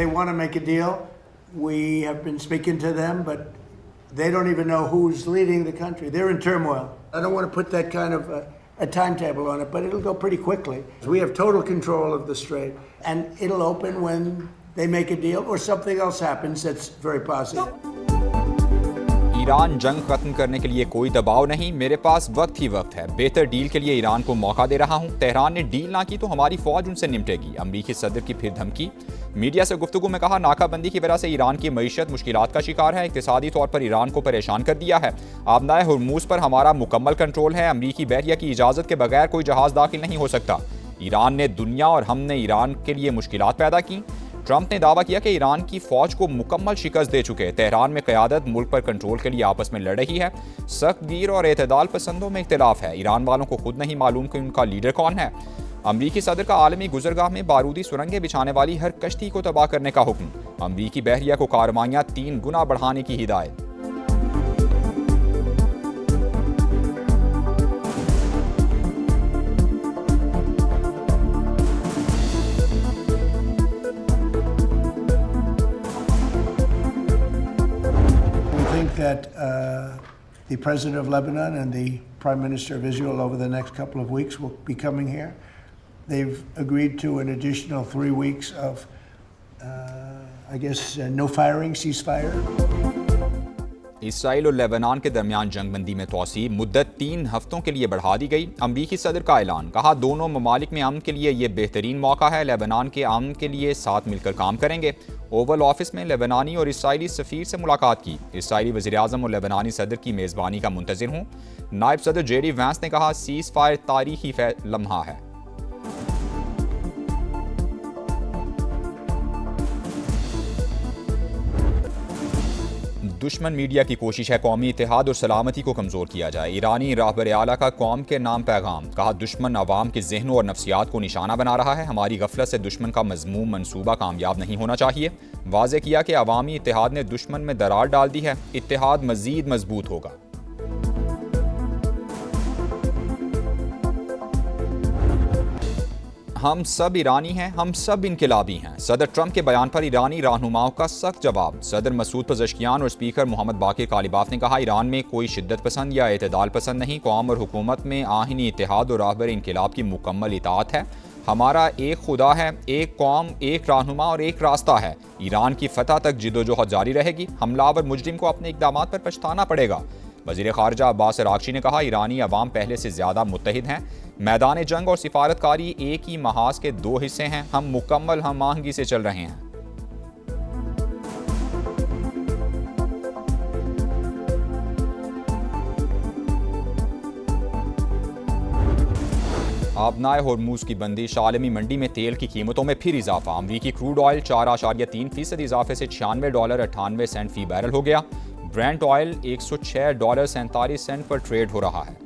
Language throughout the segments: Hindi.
They want to make a deal. We have been speaking to them, but they don't even know who's leading the country. They're in turmoil. I don't want to put that kind of a timetable on it, but it'll go pretty quickly. We have total control of the strait, and it'll open when they make a deal or something else happens that's very positive. Iran जंग खत्म करने के लिए कोई दबाव नहीं, मेरे पास वक्त ही वक्त है। बेहतर डील के लिए ईरान को मौका दे रहा हूं। तेहरान ने डील ना की तो हमारी फौज उनसे निपटेगी। अमरीकी सदर की फिर धमकी। मीडिया से गुफ्तगू में कहा, नाकाबंदी की वजह से ईरान की मईशत मुश्किलात का शिकार है। इक्तिसादी तौर पर ईरान को परेशान कर दिया है। आबनाए हुर्मुज पर हमारा मुकम्मल कंट्रोल है। अमरीकी बहरिया की इजाज़त के बगैर कोई जहाज़ दाखिल नहीं हो सकता। ईरान ने दुनिया और हमने ईरान के लिए मुश्किलात पैदा की। ट्रंप ने दावा किया कि ईरान की फौज को मुकम्मल शिकस्त दे चुके। तेहरान में क़यादत मुल्क पर कंट्रोल के लिए आपस में लड़ रही है। सख्त गिर और एतदाल पसंदों में इख्तिलाफ है। ईरान वालों को खुद नहीं मालूम कि उनका लीडर कौन है। अमरीकी सदर का आलमी गुजरगाह में बारूदी सुरंगें बिछाने वाली हर कश्ती को तबाह करने का हुक्म। अमरीकी बहरिया को कार्रवाइयाँ 3 गुना बढ़ाने की हिदायत। That the president of Lebanon and the prime minister of Israel over the next couple of weeks will be coming here. They've agreed to an additional 3 weeks of, no firing, ceasefire. Israel और लेबनान के दरमियान जंगबंदी में तोसी मुद्दत 3 हफ्तों के लिए बढ़ा दी गई। अमरीकी सदर का ऐलान। कहा, दोनों ममालिक में अमन के लिए ये बेहतरीन मौका है। लेबनान के अमन के लिए साथ मिलकर काम करेंगे। ओवल ऑफिस में लेबनानी और इसराइली सफ़ीर से मुलाकात की। इसराइली वज़ीर-ए-आज़म और लेबनानी सदर की मेज़बानी का मुंतज़िर हूँ। नायब सदर जेडी वैंस ने कहा, सीज़ फायर तारीखी लम्हा है। दुश्मन मीडिया की कोशिश है कौमी इत्तेहाद और सलामती को कमज़ोर किया जाए। ईरानी रहबर आला का कौम के नाम पैगाम। कहा, दुश्मन अवाम के ज़हनों और नफ्सियात को निशाना बना रहा है। हमारी गफलत से दुश्मन का मज़मूम मंसूबा कामयाब नहीं होना चाहिए। वाज़े किया कि अवामी इत्तेहाद ने दुश्मन में दरार डाल दी है। इत्तेहाद मज़ीद मजबूत होगा। हम सब ईरानी हैं, हम सब इनकलाबी हैं। सदर ट्रंप के बयान पर ईरानी रहनुमाओं का सख्त जवाब। सदर मसूद पज़ेश्कियान और स्पीकर मोहम्मद बाकिर कालिबाफ ने कहा, ईरान में कोई शिद्दत पसंद या एतदाल पसंद नहीं। कौम और हुकूमत में आहिनी इत्तेहाद और रहबर इनकलाब की मुकम्मल इताअत है। हमारा एक खुदा है, एक कौम, एक रहनुमा और एक रास्ता है। ईरान की फतह तक जिद्दोजहद जारी रहेगी। हमलावर मुजरिम को अपने इक़दामात पर पछताना पड़ेगा। वज़ीर ख़ारिजा अब्बास अराग़ची ने कहा, ईरानी अवाम पहले से ज़्यादा मुत्तहिद हैं। मैदान जंग और सिफारतकारी एक ही महाज के 2 हिस्से हैं। हम मुकम्मल हम आहंगी से चल रहे हैं। आबनाए होर्मुज़ की बंदिश। आलमी मंडी में तेल की कीमतों में फिर इजाफा। अमरीकी क्रूड ऑयल 4.3% इजाफे से $96.98 फ़ी बैरल हो गया। ब्रेंट ऑयल $106.47 पर ट्रेड हो रहा है।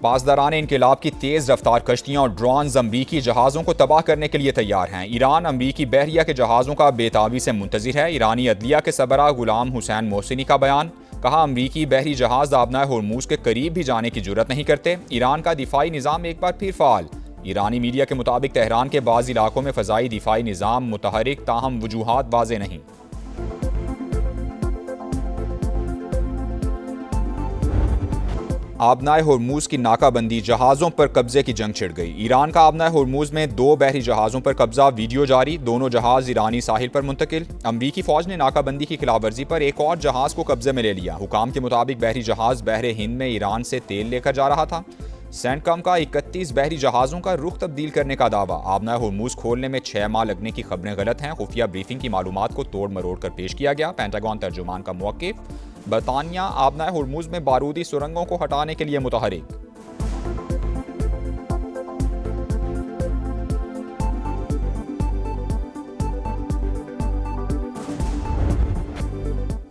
पासदारान इनकलाब की तेज़ रफ्तार कश्तियाँ और ड्रोन अमरीकी जहाज़ों को तबाह करने के लिए तैयार हैं। ईरान अमरीकी बहरिया के जहाज़ों का बेताबी से मुंतज़िर है। ईरानी अदलिया के सरबराह गुलाम हुसैन मोहसिनी का बयान। कहा, अमरीकी बहरी जहाज़ आबनाए होर्मुज़ के करीब भी जाने की जुर्रत नहीं करते। ईरान का दिफाई निज़ाम एक बार फिर फ़ाल। ईरानी मीडिया के मुताबिक तेहरान के बाज़ इलाकों में फ़ज़ाई दिफाई निज़ाम मुतहरिक, ताहम वजूहात वाज़े नहीं। आबनाए होर्मुज़ की नाकाबंदी। जहाज़ों पर कब्जे की जंग छिड़ गई। ईरान का आबनाए होर्मुज़ में 2 बहरी जहाज़ों पर कब्जा। वीडियो जारी। दोनों जहाज़ ईरानी साहिल पर मुंतकिल। अमरीकी फ़ौज ने नाकाबंदी की खिलाफवर्जी पर एक और जहाज़ को कब्जे में ले लिया। हुकाम के मुताबिक बहरी जहाज़ बहरे हिंद में ईरान से तेल लेकर जा रहा था। सेंटकम का 31 बहरी जहाज़ों का रुख तब्दील करने का दावा। आबनाए होर्मुज़ खोलने में 6 माह लगने की खबरें गलत हैं। खुफिया ब्रीफिंग की मालूमात को तोड़ मरोड़ कर पेश किया गया। पेंटागन तर्जुमान का मौक़िफ़। बरतानिया आबनाए होर्मुज़ में बारूदी सुरंगों को हटाने के लिए मुतहरिक।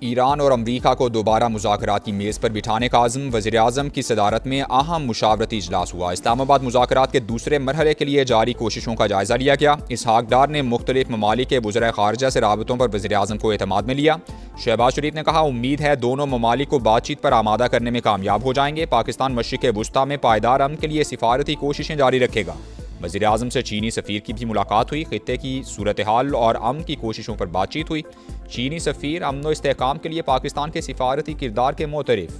ईरान और अमरीका को दोबारा मुज़ाकरात की मेज़ पर बिठाने का आज़म। वज़ीर-ए-आज़म की सदारत में अहम मुशावरती इजलास हुआ। इस्लामाबाद मुज़ाकरात के दूसरे मरहले के लिए जारी कोशिशों का जायज़ा लिया गया। इसहाक डार ने मुख्तलिफ ममालिक के वज़राए ख़ारिजा से राबतों पर वज़ीर-ए-आज़म को एतमाद में लिया। शहबाज शरीफ ने कहा, उम्मीद है दोनों ममालिक को बातचीत पर आमादा करने में कामयाब हो जाएंगे। पाकिस्तान मशरिक़ वुस्ता में पायदार अमन के लिए सिफारती कोशिशें जारी रखेगा। वज़ीर-ए-आज़म से चीनी सफ़ीर की भी मुलाकात हुई। खित्ते की सूरत हाल और अमन की कोशिशों पर बातचीत हुई। चीनी सफ़ीर अमन व इस्तेहकाम के लिए पाकिस्तान के सिफारती किरदार के मोतरिफ।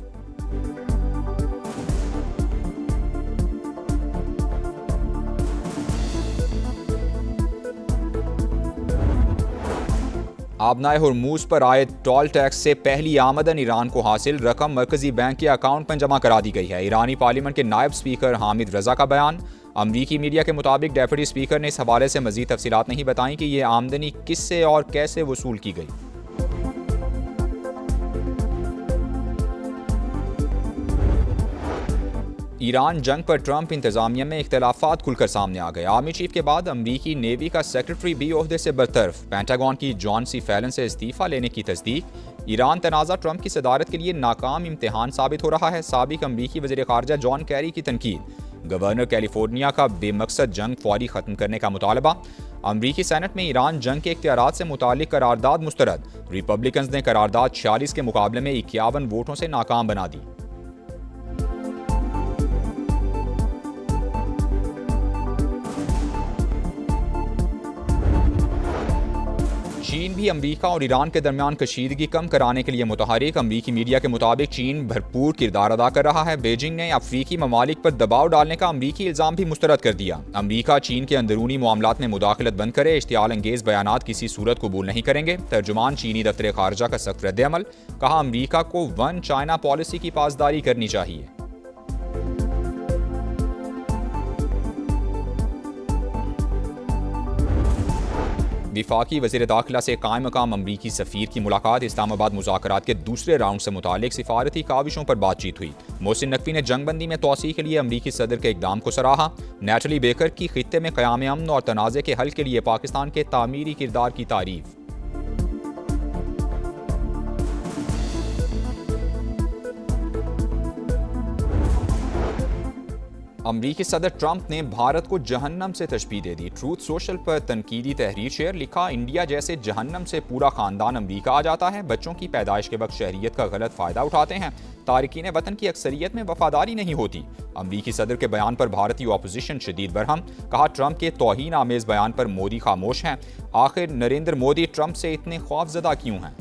आबनाए हुर्मुज़ पर आए टोल टैक्स से पहली आमदन ईरान को हासिल। रकम मरकजी बैंक के अकाउंट में जमा करा दी गई है। ईरानी पार्लियामेंट के नायब स्पीकर हामिद रजा का बयान। अमरीकी मीडिया के मुताबिक डेप्यूटी स्पीकर ने इस हवाले से मज़ीद तफसीलात नहीं बताई कि ये आमदनी किससे और कैसे वसूल की गई। ईरान जंग पर ट्रंप इंतजामिया में इख्तलाफात खुलकर सामने आ गए। आर्मी चीफ के बाद अमरीकी नेवी का सेक्रेटरी भी ओहदे से बरतरफ। पेंटागन की जॉन सी फैलन से इस्तीफा लेने की तस्दीक। ईरान तनाज़ा ट्रंप की सदारत के लिए नाकाम इम्तिहान साबित हो रहा है। साबिक अमरीकी वज़ीर ख़ारिजा जॉन कैरी की तनकीद। गवर्नर कैलिफोर्निया का बेमकसद जंग फौरी ख़त्म करने का मुतालबा। अमरीकी सेनेट में ईरान जंग के इख्तियारात से मुतालिक करारदाद मुस्तरद। रिपब्लिकन्स ने करारदाद 46 के मुकाबले में 51 वोटों से नाकाम बना दी। चीन भी अमरीका और ईरान के दरमियान कशीदगी कम कराने के लिए मुतहरिक। अमरीकी मीडिया के मुताबिक चीन भरपूर किरदार अदा कर रहा है। बीजिंग ने अफ्रीकी ममालिक पर दबाव डालने का अमरीकी इल्ज़ाम भी मुस्तरद कर दिया। अमरीका चीन के अंदरूनी मामलात में मुदाखलत बंद करे, इश्तियाल अंगेज बयानात किसी सूरत कबूल नहीं करेंगे। तर्जुमान चीनी दफ्तर खारजा का सख्त रद्द-ए-अमल। कहा, अमरीका को वन चाइना पॉलिसी की पासदारी करनी चाहिए। विफाकी वज़ीर दाखिला से कायम मकाम अमरीकी सफ़ीर की मुलाकात। इस्लामाबाद मुज़ाकरात के दूसरे राउंड से मुतालिक सिफारती काविशों पर बातचीत हुई। मोहसिन नकवी ने जंगबंदी में तोसी के लिए अमरीकी सदर के इक़दाम को सराहा। नेटली बेकर की खित्ते में क़याम अमन और तनाज़े के हल के लिए पाकिस्तान के तामीरी किरदार की तारीफ। अमरीकी सदर ट्रंप ने भारत को जहन्नम से तशबीह दे दी। ट्रूथ सोशल पर तनकीदी तहरीर शेयर। लिखा, इंडिया जैसे जहन्नम से पूरा खानदान अमरीका आ जाता है। बच्चों की पैदाइश के वक्त शहरियत का गलत फ़ायदा उठाते हैं। तारिकीन वतन की अक्सरियत में वफादारी नहीं होती। अमरीकी सदर के बयान पर भारतीय ऑपोजिशन शदीद बरहम। कहा, ट्रंप के तौहीन आमेज़ बयान पर मोदी खामोश हैं। आखिर नरेंद्र मोदी ट्रंप से इतने खौफजदा क्यों हैं?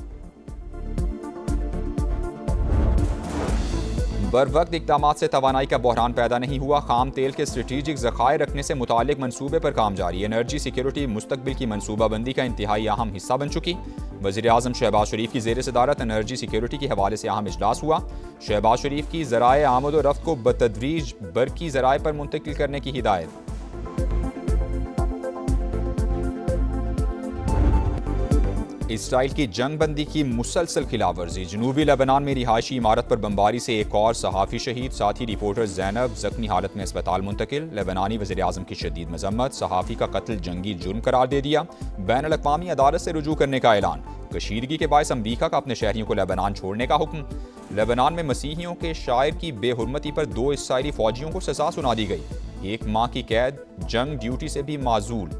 बर वक्त इक़दामात से तवानाई का बहरान पैदा नहीं हुआ। खाम तेल के स्ट्रेटेजिक ज़खायर रखने से मुतालिक मनसूबे पर काम जारी। एनर्जी सिक्योरिटी मुस्तकबिल की मनसूबाबंदी का इंतहाई अहम हिस्सा बन चुकी। वज़ीर-ए-आज़म शहबाज शरीफ की ज़ेर सदारत एनर्जी सिक्योरिटी के हवाले से अहम इजलास हुआ। शहबाज शरीफ की ज़राए आमद व रफ्त को बतदरीज बरकी ज़राए पर मुंतकिल करने की हिदायत। इसराइल की जंगबंदी की मुसलसल खिलाफवर्जी। जनूबी लेबनान में रिहायशी इमारत पर बमबारी से एक और सहाफ़ी शहीद। साथी रिपोर्टर ज़ैनब ज़ख्मी हालत में अस्पताल मुंतकिल। लेबनानी वज़ीर-ए-आज़म की शदीद मज़म्मत। सहाफ़ी का कत्ल जंगी जुर्म करार दे दिया। बैनुल-अक़वामी अदालत से रुजू करने का ऐलान। कशीदगी के बायस अमरीका का अपने शहरियों को लेबनान छोड़ने का हुक्म। लेबनान में मसीहियों के शायर की बेहुरमती पर 2 इसराइली फ़ौजियों को सज़ा सुना दी गई। 1 माह की कैद, जंग ड्यूटी से भी माजूल।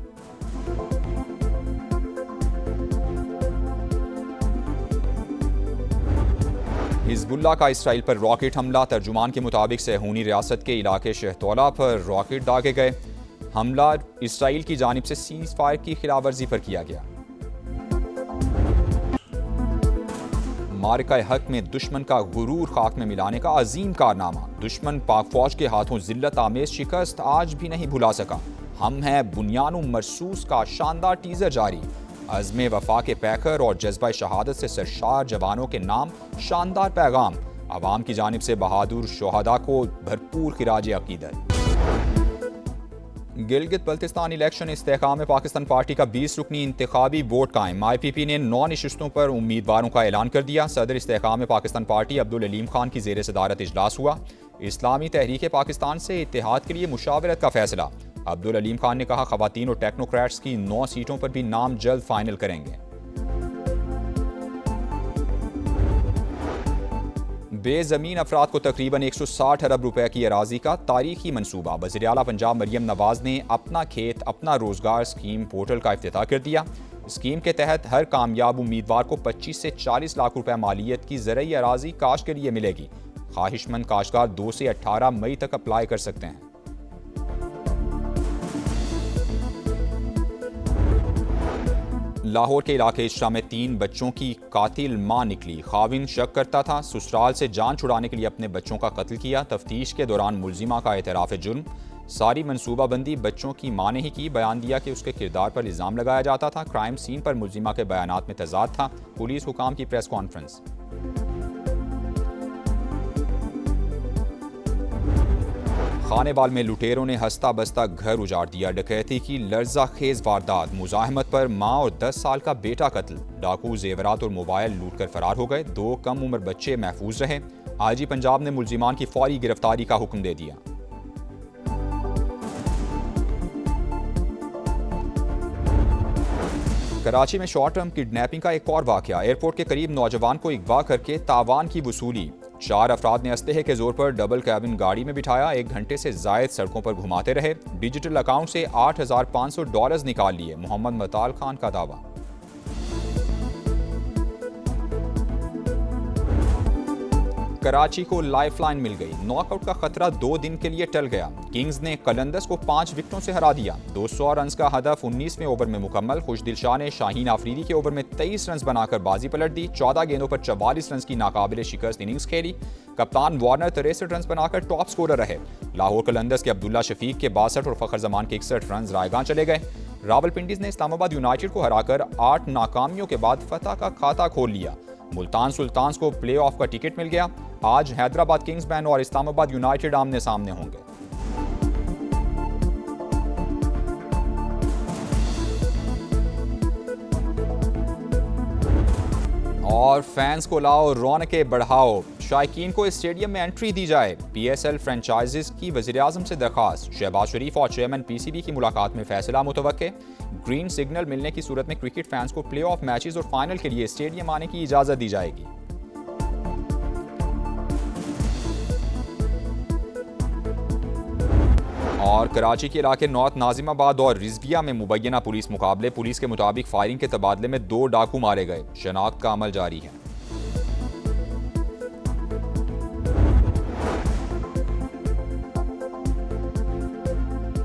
हिज़्बुल्लाह का इसराइल पर रॉकेट हमला। तर्जुमान के मुताबिक सहूनी रियासत के इलाके शहतौला पर रॉकेट दागे गए। हमला इसराइल की जानिब से सीज़ फायर की खिलाफवर्जी पर किया गया। मारिका हक में दुश्मन का गुरूर खाक में मिलाने का अजीम कारनामा। दुश्मन पाक फौज के हाथों जिल्लत आमेज शिकस्त आज भी नहीं भुला सका। हम हैं बुनियानु मरसूस का शानदार टीजर जारी। अज़्म वफा के पैकर और जज्बा शहादत से सरशार जवानों के नाम शानदार पैगाम। आवाम की जानिब से बहादुर शोहदा को भरपूर खिराज अकीदत। गिलगित बल्तिस्तान इलेक्शन इस्तेहकाम में पाकिस्तान पार्टी का 20 रुकनी इंतखाबी बोर्ड कायम। IPP ने 9 नशिस्तों पर उम्मीदवारों का ऐलान कर दिया। सदर इस्तेहकाम में पाकिस्तान पार्टी अब्दुल अलीम खान की ज़ेर सदारत इजलास हुआ। इस्लामी तहरीक पाकिस्तान से इत्तेहाद के लिए मुशावरत का फैसला। अब्दुल अलीम खान ने कहा, ख़वातीन और टेक्नोक्रेट्स की 9 सीटों पर भी नाम जल्द फाइनल करेंगे। बेज़मीन अफराद को तकरीबन 160 अरब रुपए की अराजी का तारीखी मनसूबा। वज़ीर-ए-आला पंजाब मरियम नवाज ने अपना खेत अपना रोजगार स्कीम पोर्टल का इफ्तिताह कर दिया। स्कीम के तहत हर कामयाब उम्मीदवार को 25 से 40 लाख रुपए मालियत की ज़रई अराजी काश्त के लिए मिलेगी। ख्वाहिशमंद काश्तकार 2 से 18 मई तक अप्लाई कर सकते हैं। लाहौर के इलाके इशरा में 3 बच्चों की कातिल मां निकली। खाविन शक करता था ससुराल से जान छुड़ाने के लिए अपने बच्चों का कत्ल किया। तफ्तीश के दौरान मुलजिमा का एतराफ़ जुर्म। सारी मनसूबाबंदी बच्चों की मां ने ही की। बयान दिया कि उसके किरदार पर इल्ज़ाम लगाया जाता था। क्राइम सीन पर मुलजिमा के बयानात में तजाद था। पुलिस हुकाम की प्रेस कॉन्फ्रेंस। खानेवाल में लुटेरों ने हंसता बसता घर उजाड़ दिया। डकैती की लर्जा खेज वारदात। मुजाहमत पर मां और 10 साल का बेटा कत्ल। डाकू जेवरात और मोबाइल लूटकर फरार हो गए। 2 कम उम्र बच्चे महफूज रहे। आईजी पंजाब ने मुलजिमान की फौरी गिरफ्तारी का हुक्म दे दिया। कराची में शॉर्ट टर्म किडनैपिंग का एक और वाकया। एयरपोर्ट के करीब नौजवान को अगवा करके तावान की वसूली। 4 अफराद ने अस्लहे के जोर पर डबल कैबिन गाड़ी में बिठाया। 1 घंटे से जायद सड़कों पर घुमाते रहे। डिजिटल अकाउंट से $8,500 निकाल लिए। मोहम्मद मताल खान का दावा। कराची को लाइफलाइन मिल गई। नॉकआउट का खतरा 2 दिन के लिए टल गया। किंग्स ने कलंदर्स को 5 विकेटों से हरा दिया। 200 रन का हदफ 19वें ओवर में मुकम्मल। खुशदिल शाह ने शाहीन आफरीदी के ओवर में 23 रन बनाकर बाजी पलट दी। 14 गेंदों पर 44 रन की नाकाबिले शिकस्त इनिंग्स खेली। कप्तान वार्नर 63 रन बनाकर टॉप स्कोरर रहे। लाहौर कलंदर्स के अब्दुल्ला शफीक के 62 और फखर जमान के 61 रन रायगां चले गए। रावलपिंडीज ने इस्लामाबाद यूनाइटेड को हराकर 8 नाकामियों के बाद फतह का खाता खोल लिया। मुल्तान सुल्तान्स को प्लेऑफ का टिकट मिल गया। आज हैदराबाद किंग्समैन और इस्लामाबाद यूनाइटेड आमने सामने होंगे। और फैंस को लाओ, रौनकें बढ़ाओ, शायकीन को स्टेडियम में एंट्री दी जाए। PSL फ्रेंचाइजीज की वज़ीर-ए-आज़म से दरख्वास्त। शहबाज शरीफ और चेयरमैन PCB की मुलाकात में फैसला मुतवक्के। ग्रीन सिग्नल मिलने की सूरत में क्रिकेट फैंस को प्ले ऑफ मैचेस और फाइनल के लिए स्टेडियम आने की इजाज़त दी जाएगी। और कराची के इलाके नॉर्थ नाजिमाबाद और रिजविया में मुबैना पुलिस मुकाबले। पुलिस के मुताबिक फायरिंग के तबादले में 2 डाकू मारे गए। शनाख्त का अमल जारी है।